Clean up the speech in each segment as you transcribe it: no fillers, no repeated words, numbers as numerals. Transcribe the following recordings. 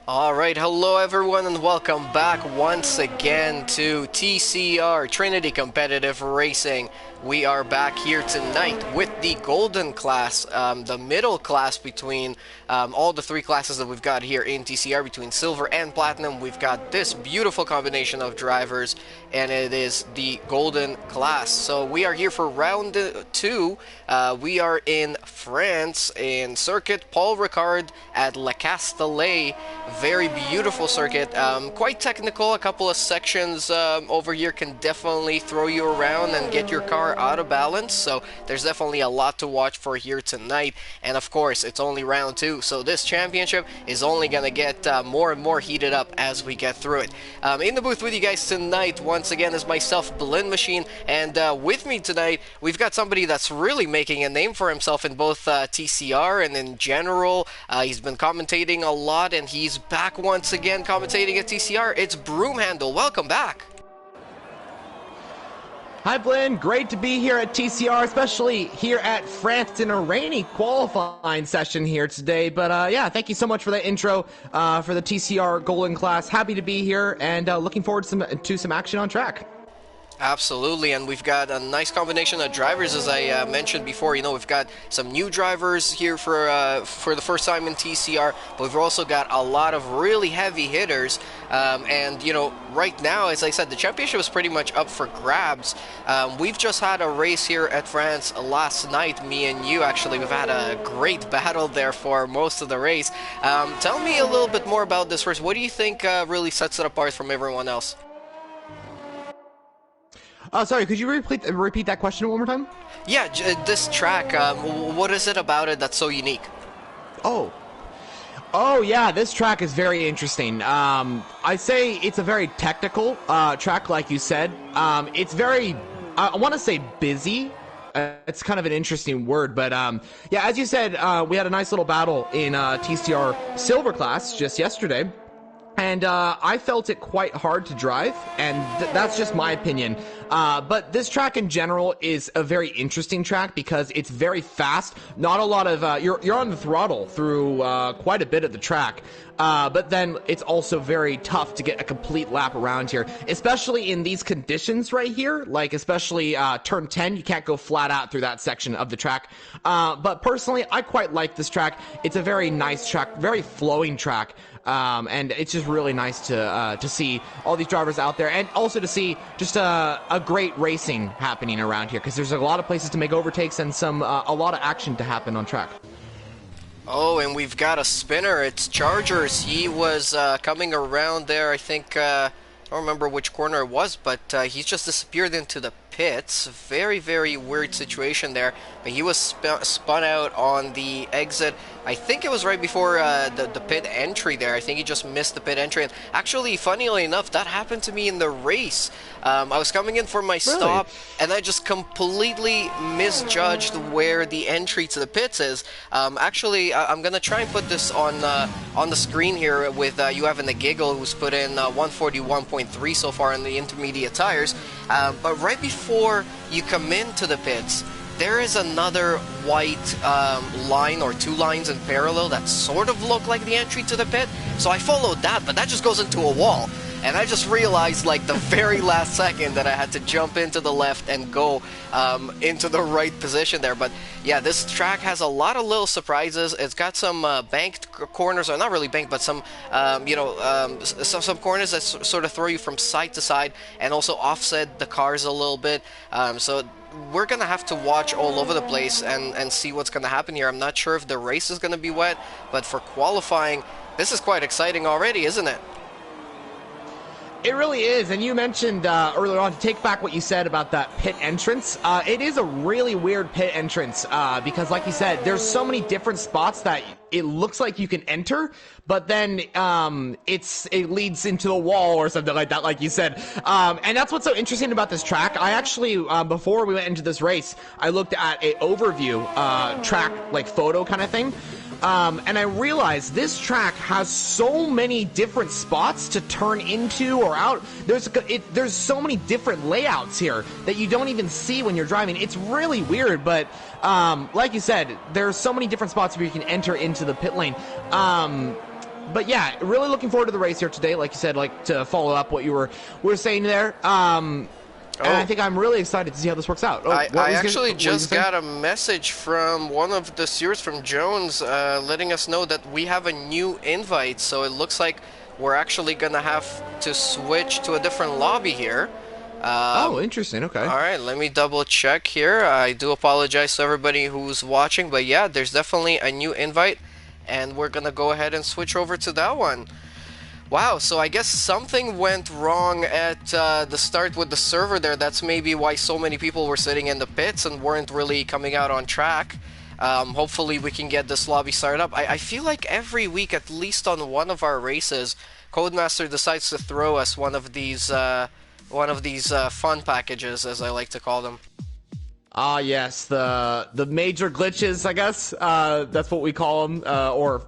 Alright, hello everyone and welcome back once again to TCR, Trinity Competitive Racing. We are back here tonight with the golden class, the middle class between all the three classes that we've got here in TCR, between silver and platinum. We've got this beautiful combination of drivers, and it is the golden class. So we are here for round two. We are in France, in Circuit Paul Ricard at Le Castellet. Very beautiful circuit, quite technical. A couple of sections over here can definitely throw you around and get your car out of balance, so there's definitely a lot to watch for here tonight. And of course, it's only round two, so this championship is only gonna get more and more heated up as we get through it. In the booth with you guys tonight, once again, is myself, BLIN-MACHINE, and with me tonight, we've got somebody that's really making a name for himself in both TCR and in general. He's been commentating a lot, and he's back once again commentating at TCR. It's Broomhandle. Welcome back. Hi, Blin. Great to be here at TCR, especially here at France in a rainy qualifying session here today. But yeah, thank you so much for that intro for the TCR Golden Class. Happy to be here and looking forward to some action on track. Absolutely, and we've got a nice combination of drivers, as I mentioned before. You know, we've got some new drivers here for the first time in TCR, but we've also got a lot of really heavy hitters. And you know, right now, as I said, the championship is pretty much up for grabs. We've just had a race here at France last night. Me and you, actually, we've had a great battle there for most of the race. Tell me a little bit more about this race. What do you think really sets it apart from everyone else? Sorry, could you repeat that question one more time? Yeah, this track, what is it about it that's so unique? Oh yeah, this track is very interesting. I say it's a very technical track, like you said. It's very, I want to say busy. It's kind of an interesting word, but yeah, as you said, we had a nice little battle in TCR Silver Class just yesterday. And I felt it quite hard to drive, and that's just my opinion. But this track in general is a very interesting track because it's very fast. Not a lot of you're on the throttle through quite a bit of the track. But then it's also very tough to get a complete lap around here, especially in these conditions right here. Like especially turn 10, you can't go flat out through that section of the track. But personally, I quite like this track. It's a very nice track, very flowing track. And it's just really nice to see all these drivers out there, and also to see just a great racing happening around here, because there's a lot of places to make overtakes and a lot of action to happen on track. Oh, and we've got a spinner. It's Chargers. He was coming around there. I think I don't remember which corner it was, but he's just disappeared into the pits. Very, very weird situation there. But he was spun out on the exit. I think it was right before the pit entry there. I think he just missed the pit entry. And actually, funnily enough, that happened to me in the race. I was coming in for my stop, and I just completely misjudged where the entry to the pits is. Actually, I'm going to try and put this on the screen here with you having the giggle, who's put in 141.3 so far in the intermediate tires. But right before you come into the pits, there is another white line or two lines in parallel that sort of look like the entry to the pit. So I followed that, but that just goes into a wall. And I just realized, like, the very last second that I had to jump into the left and go into the right position there. But yeah, this track has a lot of little surprises. It's got some banked corners, or not really banked, but some, some corners that sort of throw you from side to side and also offset the cars a little bit. So we're going to have to watch all over the place and see what's going to happen here. I'm not sure if the race is going to be wet, but for qualifying, this is quite exciting already, isn't it? It really is, and you mentioned earlier on, to take back what you said about that pit entrance. It is a really weird pit entrance because, like you said, there's so many different spots that it looks like you can enter, but then it leads into a wall or something like that, like you said. And that's what's so interesting about this track. I actually, before we went into this race, I looked at a overview track, like photo kind of thing. And I realized this track has so many different spots to turn into or out. There's so many different layouts here that you don't even see when you're driving. It's really weird, but like you said, there's so many different spots where you can enter into the pit lane. But yeah, really looking forward to the race here today. Like you said, like to follow up what you were saying there. And I think I'm really excited to see how this works out. I actually just got a message from one of the stewards from Jones letting us know that we have a new invite, so it looks like we're actually gonna have to switch to a different lobby here. Oh, interesting. Okay. All right, let me double check here. I do apologize to everybody who's watching, but yeah, there's definitely a new invite, and we're gonna go ahead and switch over to that one. Wow, so I guess something went wrong at the start with the server there. That's maybe why so many people were sitting in the pits and weren't really coming out on track. Hopefully we can get this lobby started up. I feel like every week, at least on one of our races, Codemaster decides to throw us one of these fun packages, as I like to call them. Ah, yes, the major glitches, I guess. That's what we call them, or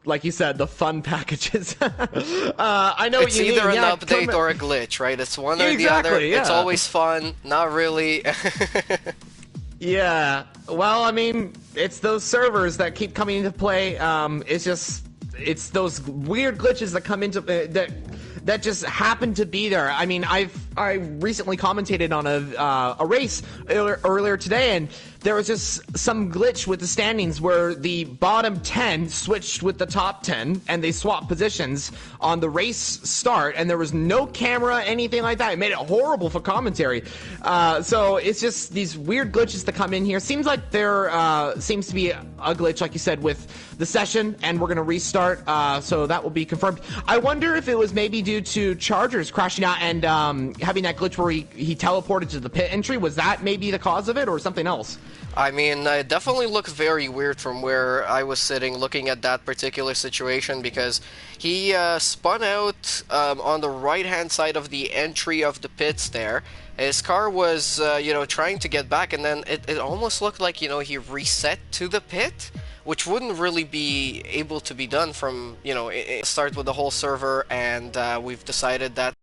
like you said, the fun packages. I know it's what you either mean. an update or a glitch, right? It's one or the other. Yeah. It's always fun, not really. Yeah, well, I mean, it's those servers that keep coming into play. It's those weird glitches that come into that just happen to be there. I mean, I recently commentated on a race earlier today, and there was just some glitch with the standings where the bottom 10 switched with the top 10, and they swapped positions on the race start, and there was no camera, anything like that. It made it horrible for commentary. So it's just these weird glitches that come in here. Seems like there seems to be a glitch, like you said, with the session, and we're going to restart, so that will be confirmed. I wonder if it was maybe due to Chargers crashing out and having that glitch where he teleported to the pit entry. Was that maybe the cause of it, or something else? I mean, it definitely looks very weird from where I was sitting looking at that particular situation, because he spun out on the right-hand side of the entry of the pits there. His car was, trying to get back, and then it almost looked like, he reset to the pit, which wouldn't really be able to be done from, start with the whole server, and we've decided that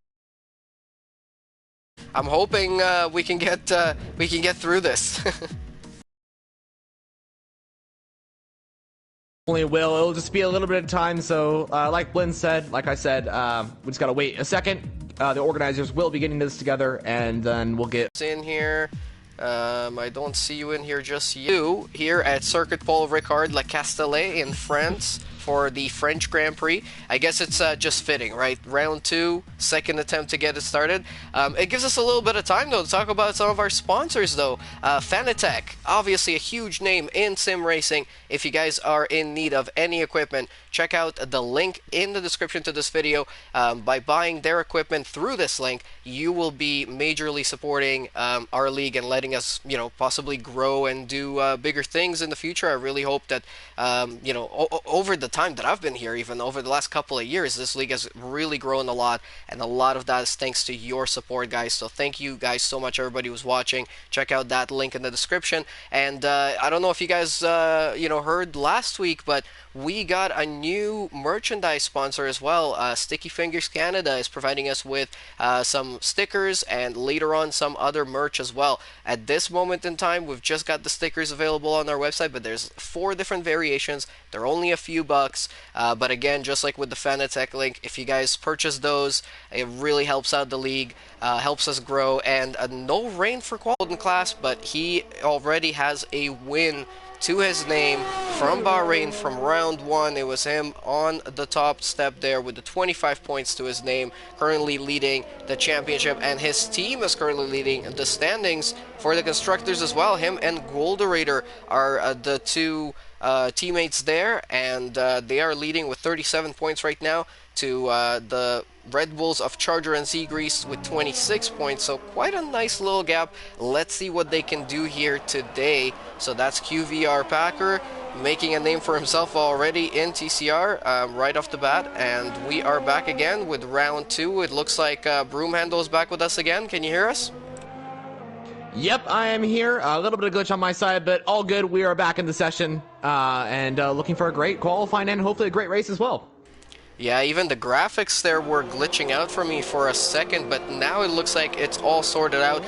I'm hoping we can get through this. Only will. It'll just be a little bit of time. So, like Blin said, like I said, we just gotta wait a second. The organizers will be getting this together, and then we'll get in here. I don't see you in here just you here at Circuit Paul Ricard La Castellet in France for the French Grand Prix. I guess it's just fitting, right? Round 2, second attempt to get it started. It gives us a little bit of time, though, to talk about some of our sponsors, though. Fanatec, obviously a huge name in sim racing. If you guys are in need of any equipment, check out the link in the description to this video. By buying their equipment through this link, you will be majorly supporting our league and letting us, possibly grow and do bigger things in the future. I really hope that, over the time that I've been here, even over the last couple of years, this league has really grown a lot, and a lot of that is thanks to your support, guys. So thank you guys so much, everybody who's watching. Check out that link in the description. And I don't know if you guys, heard last week, but we got a new merchandise sponsor as well. Sticky Fingers Canada is providing us with some stickers, and later on some other merch as well. At this moment in time, we've just got the stickers available on our website, but there's 4 different variations. They're only a few bucks, but again, just like with the Fanatec link, if you guys purchase those, it really helps out the league, helps us grow. And no rain for Golden Class, but he already has a win to his name from Bahrain from round 1. It was him on the top step there with the 25 points to his name, currently leading the championship, and his team is currently leading the standings for the constructors as well. Him and Golderator are the 2 teammates there, and they are leading with 37 points right now to the Red Bulls of Charger and Seagrease with 26 points, so quite a nice little gap. Let's see what they can do here today. So that's QVR Packer making a name for himself already in TCR right off the bat, and we are back again with round 2. It looks like Broomhandle is back with us again. Can you hear us? Yep, I am here. A little bit of glitch on my side, but all good. We are back in the session, and looking for a great qualifying and hopefully a great race as well. Yeah, even the graphics there were glitching out for me for a second, but now it looks like it's all sorted out.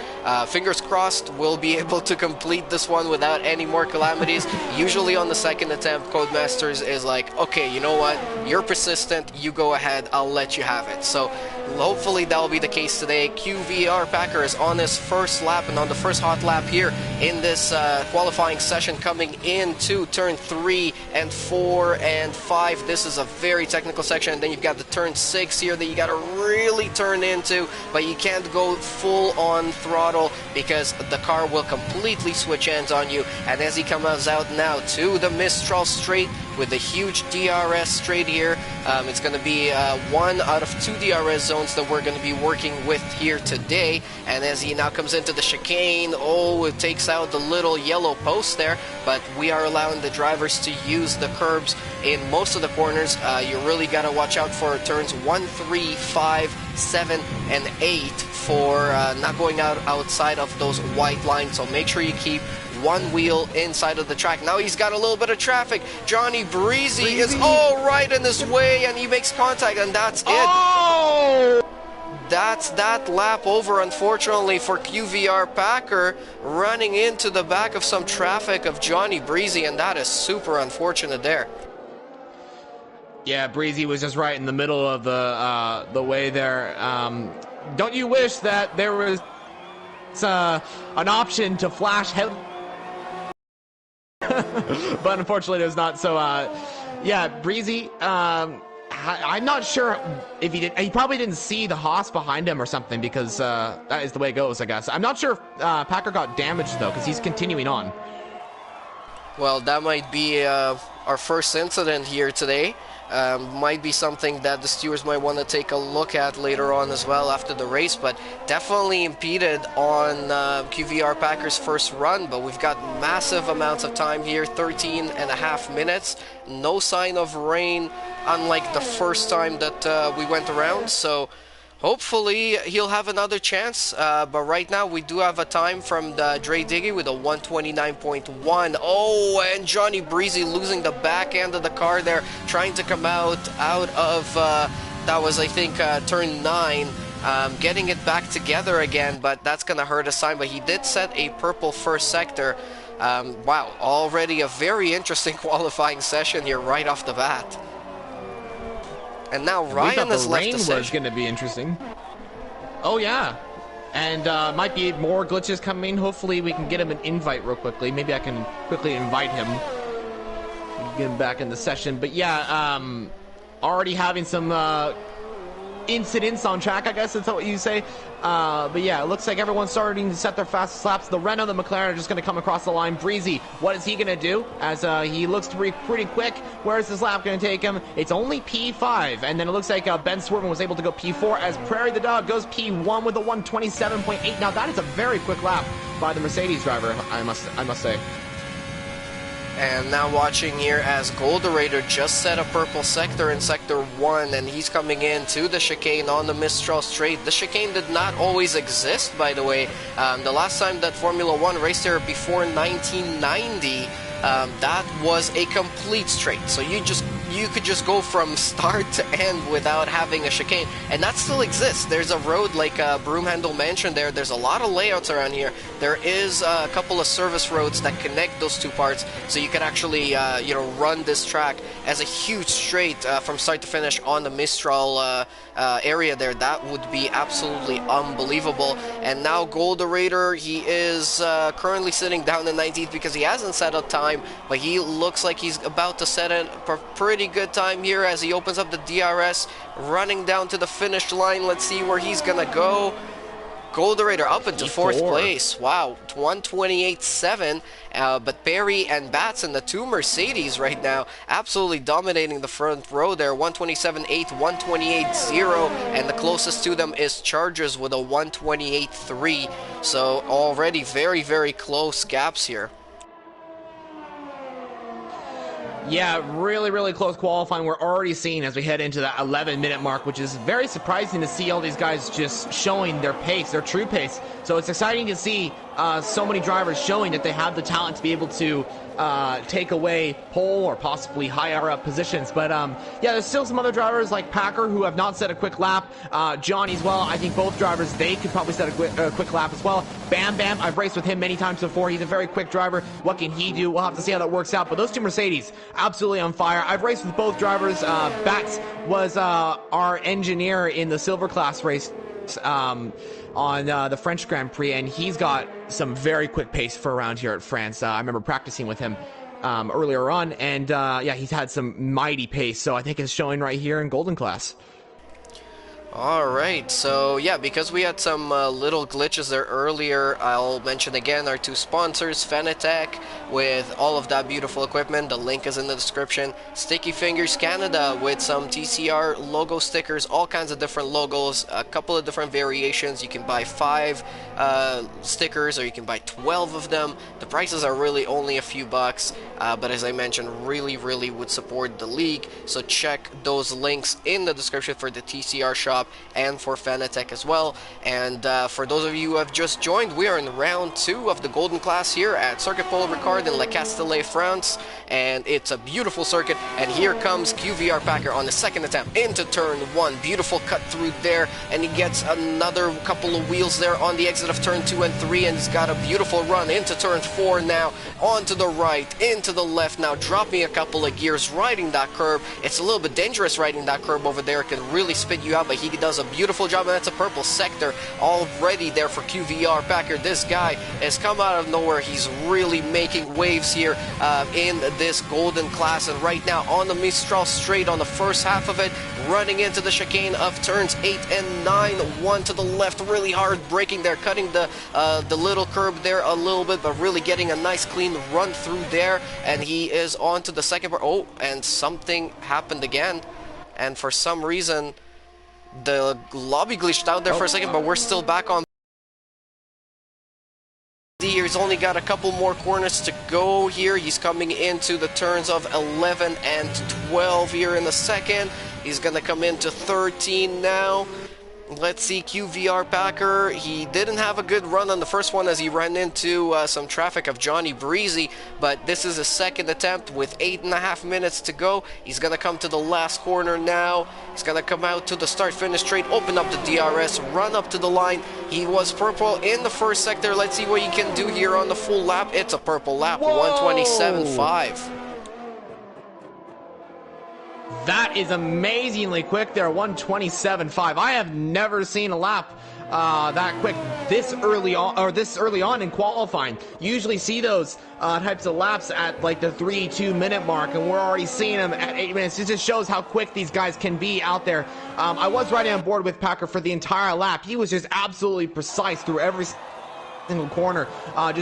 Fingers crossed we'll be able to complete this one without any more calamities. Usually on the second attempt, Codemasters is like, okay, you know what? You're persistent, you go ahead, I'll let you have it. So hopefully that'll be the case today. QVR Packer is on his first lap and on the first hot lap here in this qualifying session, coming into turn 3 and 4 and 5. This is a very technical section. And then you've got the turn 6 here that you got to really turn into, but you can't go full on throttle because the car will completely switch ends on you. And as he comes out now to the Mistral straight with the huge DRS straight here, it's going to be one out of 2 DRS zones that we're going to be working with here today. And as he now comes into the chicane, oh, it takes out the little yellow post there, but we are allowing the drivers to use the curbs in most of the corners. You really got to watch out for turns 1, 3, 5, 7, and 8 for not going outside of those white lines. So make sure you keep one wheel inside of the track. Now he's got a little bit of traffic. Johnny Breezy is all right in his way, and he makes contact, and that's it. Oh! That's that lap over, unfortunately, for QVR Packer, running into the back of some traffic of Johnny Breezy, and that is super unfortunate there. Yeah, Breezy was just right in the middle of the way there. Don't you wish that there was an option to flash head? But unfortunately there's not. So yeah, Breezy, I'm not sure if he probably didn't see the Haas behind him or something, because that is the way it goes, I guess. I'm not sure if Packer got damaged though, because he's continuing on. Well, that might be our first incident here today. Might be something that the stewards might want to take a look at later on as well after the race, but definitely impeded on QVR Packer's first run. But we've got massive amounts of time here, 13.5 minutes. No sign of rain, unlike the first time that we went around. So hopefully he'll have another chance, but right now we do have a time from the Dre Diggy with a 129.1. Oh, and Johnny Breezy losing the back end of the car there, trying to come out of, that was I think turn 9, getting it back together again, but that's going to hurt a sign. But he did set a purple first sector. Wow, already a very interesting qualifying session here right off the bat. And now Ryan has left the session. Was going to be interesting. Oh yeah, and might be more glitches coming. Hopefully we can get him an invite real quickly. Maybe I can quickly invite him, get him back in the session. But yeah, already having some incidents on track, I guess that's what you say. But yeah, it looks like everyone's starting to set their fastest laps. The Renault and the McLaren are just going to come across the line. Breezy, what is he going to do? As he looks to be pretty quick. Where is this lap going to take him? It's only P5, and then it looks like Ben Swerven was able to go P4 as Prairie the Dog goes P1 with a 127.8. Now that is a very quick lap by the Mercedes driver, I must say. And now watching here as Golderator just set a purple sector in Sector 1, and he's coming in to the chicane on the Mistral straight. The chicane did not always exist, by the way. The last time that Formula 1 raced here before 1990, that was a complete straight. So you could just go from start to end without having a chicane, and that still exists. There's a road like Broomhandle mentioned there. There's a lot of layouts around here. There is a couple of service roads that connect those two parts, so you can actually run this track as a huge straight from start to finish on the Mistral area there. That would be absolutely unbelievable. And now Golderator, he is currently sitting down in 19th because he hasn't set a time, but he looks like he's about to set a pretty good time here as he opens up the DRS, running down to the finish line. Let's see where he's gonna go. Golderator up into fourth place. Wow, 128.7. But Perry and Batson, the two Mercedes right now, absolutely dominating the front row there. 127.8, 128.0, and the closest to them is Chargers with a 128.3. So already very, very close gaps here. Yeah, really, really close qualifying. We're already seeing as we head into that 11-minute mark, which is very surprising to see all these guys just showing their pace, their true pace. So it's exciting to see so many drivers showing that they have the talent to be able to take away pole or possibly higher up positions. But yeah, there's still some other drivers like Packer who have not set a quick lap. Johnny as well. I think both drivers, they could probably set a quick lap as well. Bam Bam, I've raced with him many times before. He's a very quick driver. What can he do? We'll have to see how that works out. But those two Mercedes, absolutely on fire. I've raced with both drivers. Bats was our engineer in the silver class race on the French Grand Prix, and he's got some very quick pace for around here at France. I remember practicing with him earlier on, and yeah, he's had some mighty pace, so I think it's showing right here in Golden Class. Alright, so yeah, because we had some little glitches there earlier, I'll mention again our two sponsors, Fanatec, with all of that beautiful equipment. The link is in the description. Sticky Fingers Canada with some TCR logo stickers, all kinds of different logos, a couple of different variations. You can buy 5 stickers or you can buy 12 of them. The prices are really only a few bucks, but as I mentioned, really would support the league. So check those links in the description for the TCR shop and for Fanatec as well. And for those of you who have just joined, we are in round 2 of the Golden Class here at Circuit Paul Ricard in Le Castellet, France, and it's a beautiful circuit. And here comes QVR Packer on the second attempt into turn 1. Beautiful cut through there, and he gets another couple of wheels there on the exit of turn 2 and 3, and he's got a beautiful run into turn 4 now, onto the right, into the left now, dropping a couple of gears, riding that curb. It's a little bit dangerous riding that curb over there. It can really spit you out, but he does a beautiful job, and that's a purple sector already there for QVR Packer. This guy has come out of nowhere. He's really making waves here in this Golden Class, and right now on the Mistral straight on the first half of it, running into the chicane of turns 8 and 9, one to the left, really hard braking there, cutting the little curb there a little bit, but really getting a nice clean run through there, and he is on to the second part. Oh, and something happened again, and for some reason the lobby glitched out there for a second, but we're still back on. He's only got a couple more corners to go here. He's coming into the turns of 11 and 12 here in the second. He's going to come into 13 now. Let's see, QVR Packer, he didn't have a good run on the first one as he ran into some traffic of Johnny Breezy, but this is his second attempt with 8.5 minutes to go. He's going to come to the last corner now. He's going to come out to the start-finish straight, open up the DRS, run up to the line. He was purple in the first sector. Let's see what he can do here on the full lap. It's a purple lap, 1:27.5. That is amazingly quick there, 1:27.5. I have never seen a lap that quick this early on in qualifying. You usually see those types of laps at like the 3-2 minute mark, and we're already seeing them at 8 minutes. It just shows how quick these guys can be out there. I was riding on board with Packer for the entire lap. He was just absolutely precise through every single corner. I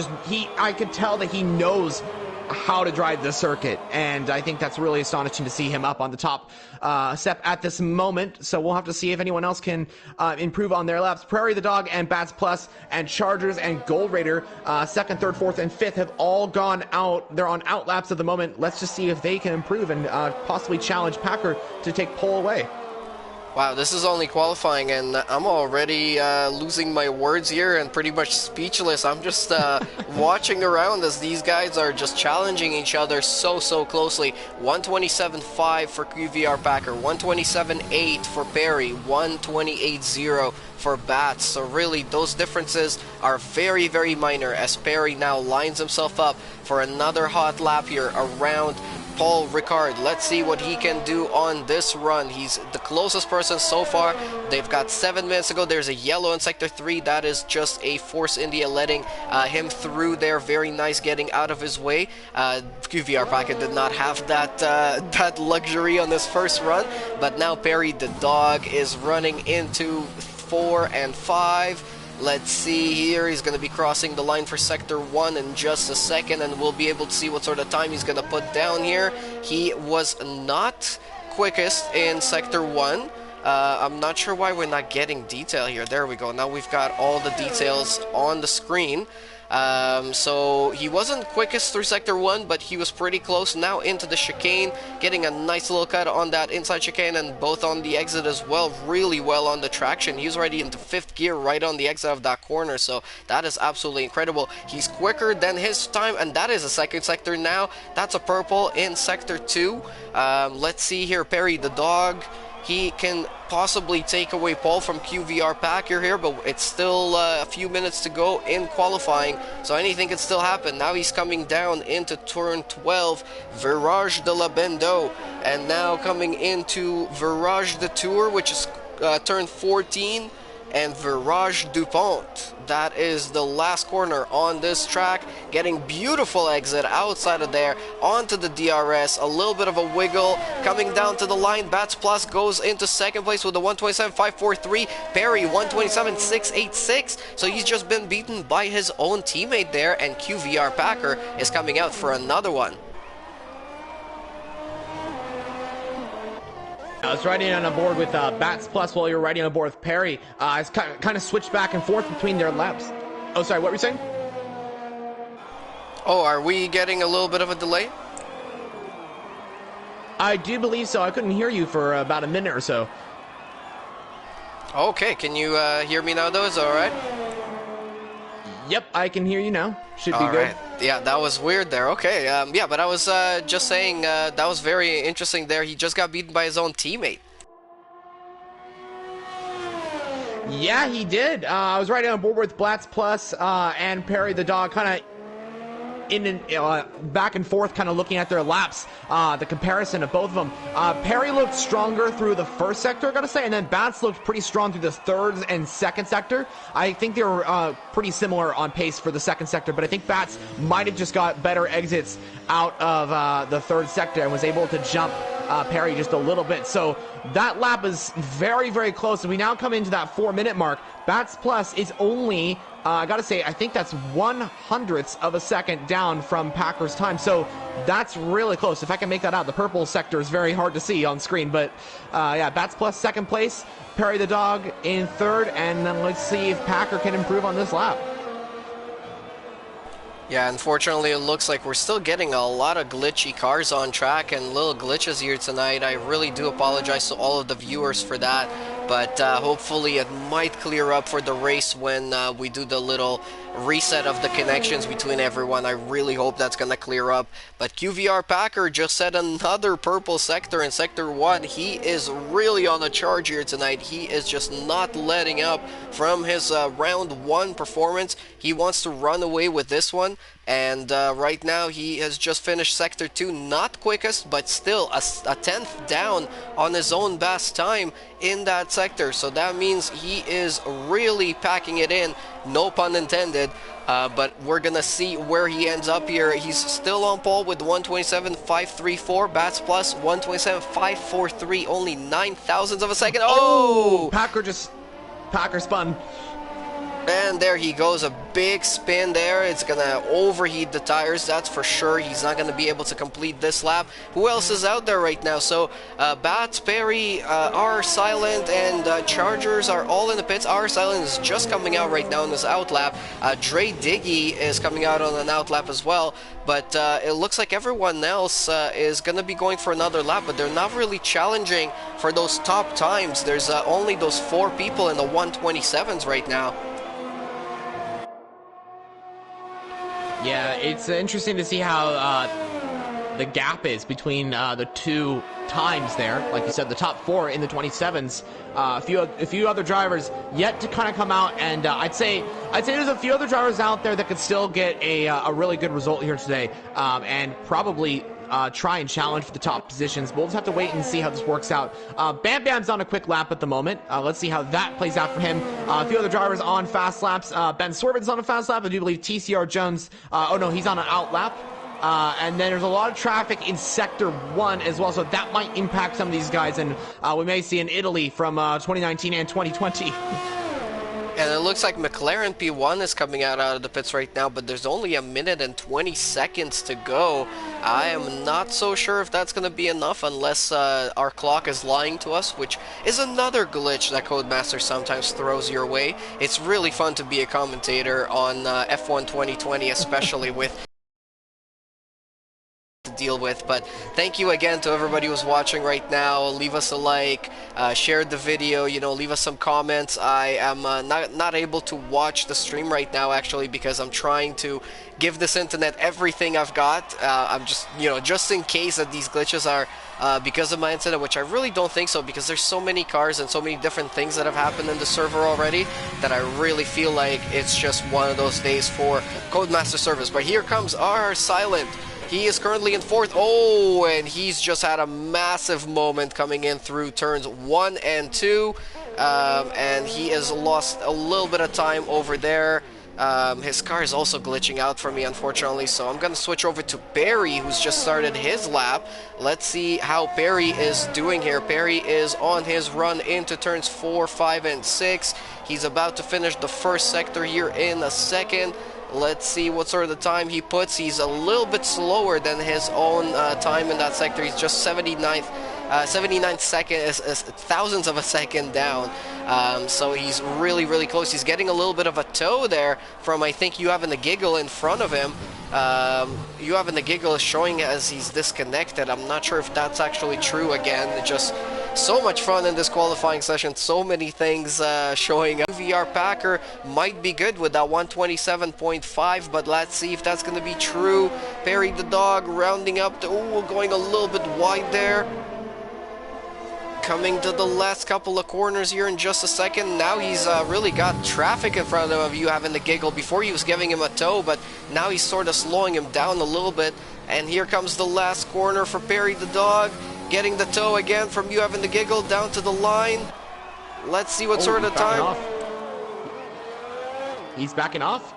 could tell that he knows how to drive the circuit, and I think that's really astonishing to see him up on the top step at this moment. So we'll have to see if anyone else can improve on their laps. Prairie the Dog and Bats Plus and Chargers and Gold Raider, second, third, fourth, and fifth have all gone out. They're on out laps at the moment. Let's just see if they can improve and possibly challenge Packer to take pole away. Wow, this is only qualifying, and I'm already losing my words here and pretty much speechless. I'm just watching around as these guys are just challenging each other so closely. 1:27.5 for QVR Packer, 1:27.8 for Perry, 1:28.0 for Bats. So really, those differences are very minor as Perry now lines himself up for another hot lap here around Paul Ricard. Let's see what he can do on this run. He's the closest person so far. They've got 7 minutes to go. There's a yellow in sector 3. That is just a Force India letting him through there. Very nice getting out of his way. QVR Packer did not have that luxury on this first run, but now Perry the Dog is running into 4 and 5. Let's see here, he's going to be crossing the line for Sector 1 in just a second, and we'll be able to see what sort of time he's going to put down here. He was not quickest in Sector 1. I'm not sure why we're not getting detail here. There we go. Now we've got all the details on the screen. So he wasn't quickest through Sector 1, but he was pretty close. Now into the chicane, getting a nice little cut on that inside chicane, and both on the exit as well, really well on the traction. He's already into 5th gear right on the exit of that corner, so that is absolutely incredible. He's quicker than his time, and that is a second sector now. That's a purple in Sector 2. Let's see here, Perry the dog. He can possibly take away pole from QVR Packer here, but it's still a few minutes to go in qualifying, so anything can still happen. Now he's coming down into turn 12, Virage de la Bendo, and now coming into Virage de Tour, which is turn 14, and Virage Dupont. That is the last corner on this track. Getting beautiful exit outside of there onto the DRS. A little bit of a wiggle coming down to the line. Bats Plus goes into second place with a 127.543. Perry 127.686. So he's just been beaten by his own teammate there, and QVR Packer is coming out for another one. I was riding on a board with Bats Plus while you were riding on a board with Perry. It's kind of switched back and forth between their laps. Oh, sorry, what were you saying? Oh, are we getting a little bit of a delay? I do believe so. I couldn't hear you for about a minute or so. Okay, can you hear me now though? Is that alright? Yep, I can hear you now. Should be good. Right. Yeah, that was weird there. Okay, yeah, but I was just saying that was very interesting there. He just got beaten by his own teammate. Yeah, he did. I was riding on board with Blatz Plus and Perry the dog, kind of in and back and forth, kind of looking at their laps, the comparison of both of them. Perry looked stronger through the first sector, I gotta say, and then Bats looked pretty strong through the third and second sector. I think they were pretty similar on pace for the second sector, but I think Bats might have just got better exits out of the third sector and was able to jump Perry just a little bit. So that lap is very, very close, and we now come into that 4-minute mark. Bats Plus is only, I gotta say, I think that's 1/100th of a second down from Packer's time, so that's really close. If I can make that out, the purple sector is very hard to see on screen, but yeah, Bats Plus second place, Perry the dog in third, and then let's see if Packer can improve on this lap. Yeah, unfortunately, it looks like we're still getting a lot of glitchy cars on track and little glitches here tonight. I really do apologize to all of the viewers for that, but hopefully it might clear up for the race when we do the little reset of the connections between everyone. I really hope that's going to clear up. But QVR Packer just set another purple sector in Sector 1. He is really on a charge here tonight. He is just not letting up from his round 1 performance. He wants to run away with this one. And right now he has just finished Sector 2, not quickest, but still a 10th down on his own best time in that sector. So that means he is really packing it in, no pun intended. But we're gonna see where he ends up here. He's still on pole with 127.534. Bats Plus 127.543, only 9,000ths of a second. Oh! Packer spun. And there he goes, a big spin there. It's gonna overheat the tires, that's for sure. He's not gonna be able to complete this lap. Who else is out there right now? So Bats, Perry, R Silent, and Chargers are all in the pits. R Silent is just coming out right now in his out lap. Dre Diggy is coming out on an out lap as well. But it looks like everyone else is gonna be going for another lap, but they're not really challenging for those top times. There's only those 4 people in the 127s right now. Yeah, it's interesting to see how the gap is between the two times there. Like you said, the top 4 in the 27s. A few other drivers yet to kind of come out, and I'd say there's a few other drivers out there that could still get a really good result here today, and probably try and challenge for the top positions. We'll just have to wait and see how this works out. Bam Bam's on a quick lap at the moment. Let's see how that plays out for him. A few other drivers on fast laps. Ben Swervin's on a fast lap. I do believe TCR Jones, oh no, he's on an out lap. And then there's a lot of traffic in Sector 1 as well, so that might impact some of these guys, and we may see an Italy from 2019 and 2020. And it looks like McLaren P1 is coming out of the pits right now, but there's only a minute and 20 seconds to go. I am not so sure if that's going to be enough unless our clock is lying to us, which is another glitch that Codemaster sometimes throws your way. It's really fun to be a commentator on F1 2020, especially with to deal with. But thank you again to everybody who's watching right now. Leave us a like, share the video, you know, leave us some comments. I am not able to watch the stream right now actually because I'm trying to give this internet everything I've got. I'm just, you know, just in case that these glitches are because of my internet, which I really don't think so, because there's so many cars and so many different things that have happened in the server already that I really feel like it's just one of those days for Codemaster service. But here comes our Silent. He is currently in 4th. Oh, and he's just had a massive moment coming in through turns 1 and 2. And he has lost a little bit of time over there. His car is also glitching out for me, unfortunately, so I'm going to switch over to Perry, who's just started his lap. Let's see how Perry is doing here. Perry is on his run into turns 4, 5, and 6. He's about to finish the first sector here in a second. Let's see what sort of time he puts. He's a little bit slower than his own time in that sector. He's just 79 seconds, thousandths of a second down. So he's really, really close. He's getting a little bit of a tow there from, I think, You Having the Giggle in front of him. You Having the Giggle is showing as he's disconnected. I'm not sure if that's actually true again. Just so much fun in this qualifying session. So many things showing up. VR Packer might be good with that 127.5, but let's see if that's going to be true. Perry the dog rounding up. Going a little bit wide there. Coming to the last couple of corners here in just a second. Now he's really got traffic in front of him. You Having the Giggle. Before he was giving him a tow, but now he's sort of slowing him down a little bit. And here comes the last corner for Perry the dog. Getting the tow again from You Having the Giggle down to the line. Let's see what sort of time. He's backing off.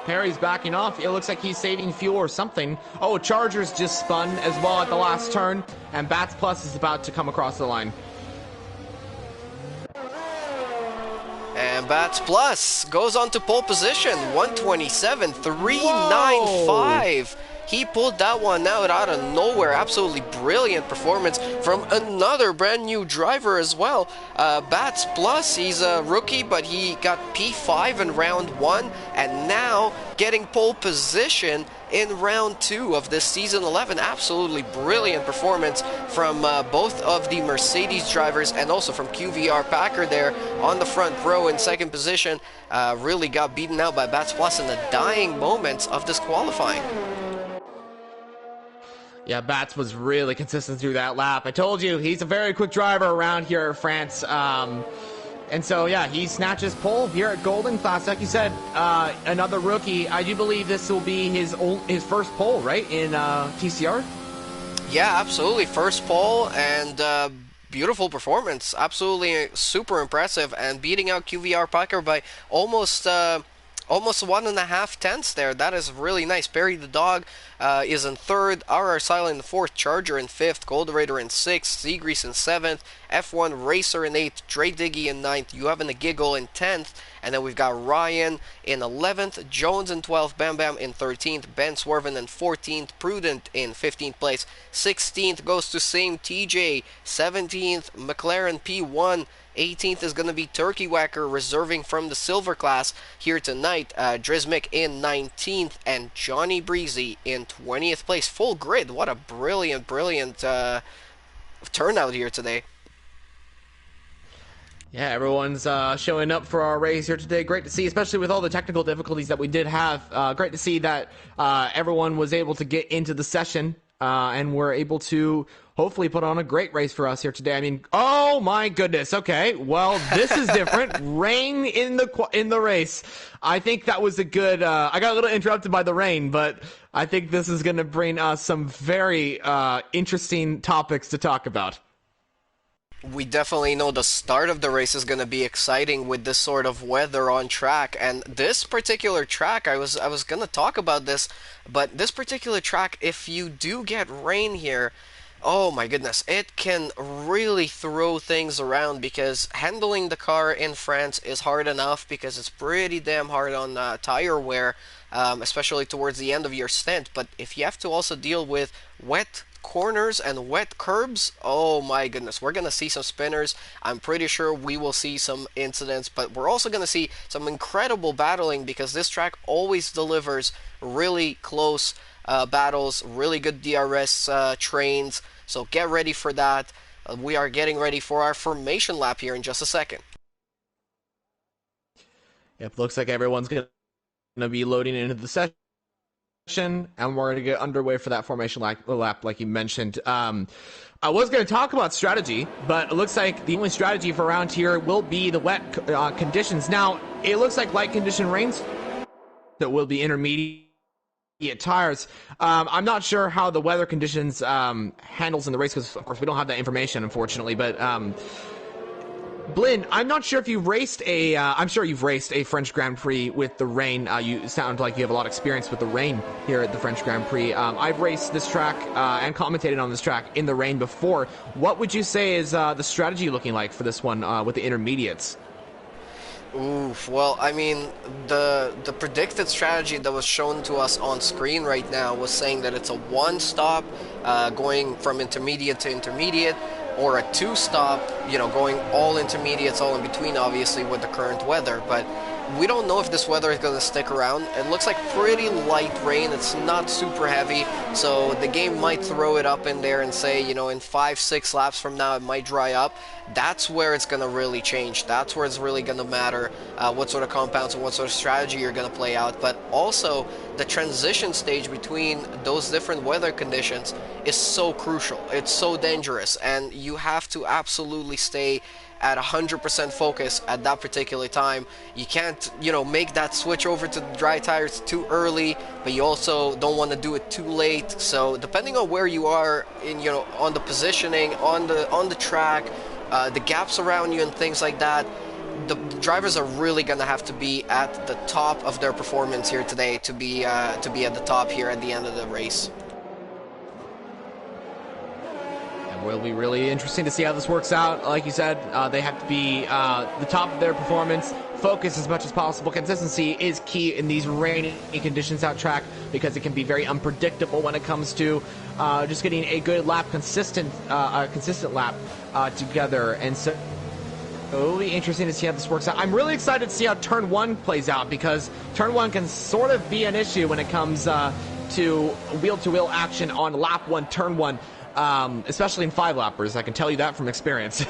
Perry's backing off. It looks like he's saving fuel or something. Oh, Chargers just spun as well at the last turn. And Bats Plus is about to come across the line. And Bats Plus goes on to pole position. 127.395. He pulled that one out of nowhere. Absolutely brilliant performance from another brand new driver as well. Bats Plus, he's a rookie, but he got P5 in round 1, and now getting pole position in round 2 of this season 11. Absolutely brilliant performance from both of the Mercedes drivers and also from QVR Packer there on the front row in second position. Really got beaten out by Bats Plus in the dying moments of this qualifying. Yeah, Bats was really consistent through that lap. I told you, he's a very quick driver around here in France. And so, yeah, he snatches pole here at Golden Class. Like you said, another rookie. I do believe this will be his first pole, right, in TCR? Yeah, absolutely. First pole and beautiful performance. Absolutely super impressive. And beating out QVR Packer by almost 1.5 tenths there. That is really nice. Perry the dog is in 3rd, RR Silent in 4th, Charger in 5th, Gold Raider in 6th, Seagrease in 7th, F1 Racer in 8th, Dre Diggy in 9th, You Having the Giggle in 10th, and then we've got Ryan in 11th, Jones in 12th, Bam Bam in 13th, Ben Swerven in 14th, Prudent in 15th place, 16th goes to Same TJ, 17th, McLaren P1, 18th is going to be Turkey Whacker reserving from the silver class here tonight. Drizmic in 19th and Johnny Breezy in 20th place. Full grid. What a brilliant turnout here today. Yeah, everyone's showing up for our race here today. Great to see, especially with all the technical difficulties that we did have. Great to see that everyone was able to get into the session and we're able to hopefully put on a great race for us here today. I mean, oh my goodness. Okay, well, this is different. Rain in the race. I think that was a good. I got a little interrupted by the rain, but I think this is going to bring us some very interesting topics to talk about. We definitely know the start of the race is going to be exciting with this sort of weather on track. And this particular track, I was going to talk about this, but this particular track, if you do get rain here, Oh my goodness, it can really throw things around because handling the car in France is hard enough because it's pretty damn hard on tire wear, especially towards the end of your stint. But if you have to also deal with wet corners and wet curbs, oh my goodness, we're gonna see some spinners. I'm pretty sure we will see some incidents, but we're also gonna see some incredible battling because this track always delivers really close battles, really good DRS trains. So get ready for that. We are getting ready for our formation lap here in just a second. Yep, looks like everyone's going to be loading into the session, and we're going to get underway for that formation lap like you mentioned. I was going to talk about strategy, but it looks like the only strategy for around here will be the wet conditions. Now, it looks like light condition rains that will be intermediate tires. I'm not sure how the weather conditions handles in the race because, of course, we don't have that information, unfortunately. But Blin, I'm not sure if you've raced a. I'm sure you've raced a French Grand Prix with the rain. You sound like you have a lot of experience with the rain here at the French Grand Prix. I've raced this track and commentated on this track in the rain before. What would you say is the strategy looking like for this one with the intermediates? Oof. Well, I mean, the predicted strategy that was shown to us on screen right now was saying that it's a one-stop going from intermediate to intermediate, or a two-stop, you know, going all intermediates, all in between, obviously, with the current weather. But we don't know if this weather is going to stick around. It looks like pretty light rain. It's not super heavy, so the game might throw it up in there and say, you know, in 5-6 laps from now, it might dry up. That's where it's going to really change. That's where it's really going to matter what sort of compounds and what sort of strategy you're going to play out. But also, the transition stage between those different weather conditions is so crucial. It's so dangerous, and you have to absolutely stay at 100% focus at that particular time. You can't, you know, make that switch over to the dry tires too early, but you also don't want to do it too late. So depending on where you are in, you know, on the positioning, on the track, the gaps around you and things like that, the drivers are really going to have to be at the top of their performance here today to be at the top here at the end of the race. It will be really interesting to see how this works out. Like you said, they have to be the top of their performance, focus as much as possible. Consistency is key in these rainy conditions out track because it can be very unpredictable when it comes to just getting a good lap, consistent lap together. And so it will be interesting to see how this works out. I'm really excited to see how turn one plays out because turn one can sort of be an issue when it comes to wheel-to-wheel action on lap one, turn one. Especially in 5-lappers, I can tell you that from experience.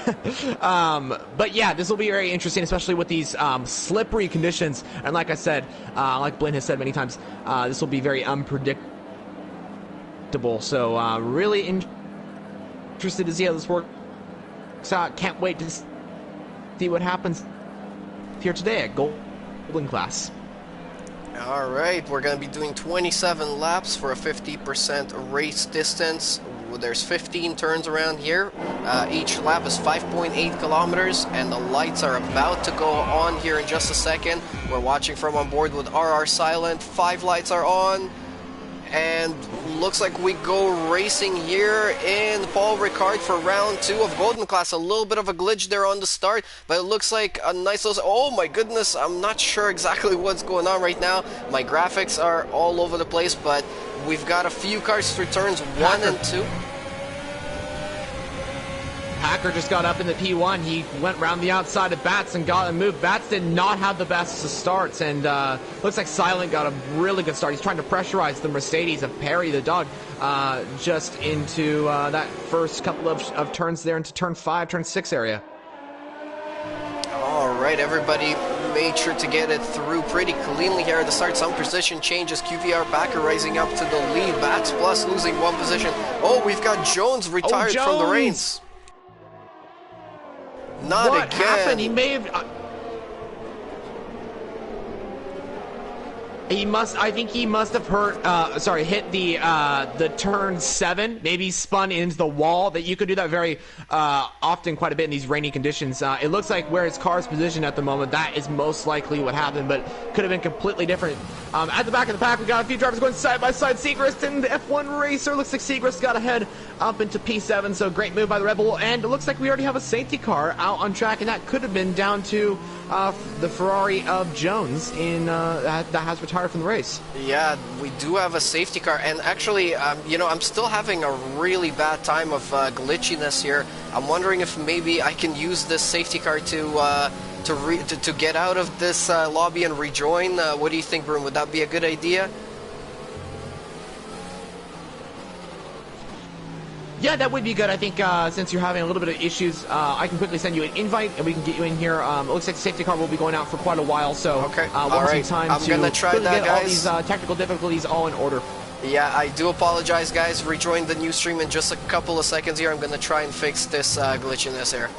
But yeah, this will be very interesting, especially with these slippery conditions. And like I said, like Blin has said many times, this will be very unpredictable. So really interested to see how this works out. Can't wait to see what happens here today at Golden Class. All right, we're going to be doing 27 laps for a 50% race distance. There's 15 turns around here. Each lap is 5.8 kilometers, and the lights are about to go on here in just a second. We're watching from on board with RR Silent. 5 lights are on, and looks like we go racing here in Paul Ricard for round 2 of Golden Class. A little bit of a glitch there on the start, but it looks like a nice little... Oh my goodness, I'm not sure exactly what's going on right now. My graphics are all over the place, but we've got a few cars through turns 1 and 2. Hacker just got up in the P1. He went round the outside of Bats and got a move. Bats did not have the best of starts, and looks like Silent got a really good start. He's trying to pressurize the Mercedes of Perry the dog just into that first couple of turns there into turn 5, turn 6 area. All right, everybody made sure to get it through pretty cleanly here at the start. Some position changes. QVR Backer rising up to the lead. Bats Plus losing 1 position. Oh, we've got Jones retired from the reins. Not what again. Happened? He may have... I think he must have hit the turn 7, maybe spun into the wall. That you could do that very often, quite a bit in these rainy conditions. It looks like where his car's positioned at the moment, that is most likely what happened, but could have been completely different. At the back of the pack, we got a few drivers going side by side. Segrist and the F1 racer. Looks like Segrist got ahead up into P7, so great move by the Red Bull. And it looks like we already have a safety car out on track, and that could have been down to the Ferrari of Jones that has retired from the race. Yeah, we do have a safety car, and actually, you know, I'm still having a really bad time of glitchiness here. I'm wondering if maybe I can use this safety car to get out of this lobby and rejoin. What do you think, Broom? Would that be a good idea? Yeah, that would be good. I think since you're having a little bit of issues, I can quickly send you an invite and we can get you in here. It looks like the safety car will be going out for quite a while, so okay. we'll have some time I'm gonna try to that, get guys. all these technical difficulties all in order. Yeah, I do apologize, guys. Rejoin the new stream in just a couple of seconds here. I'm gonna try and fix this glitchiness here.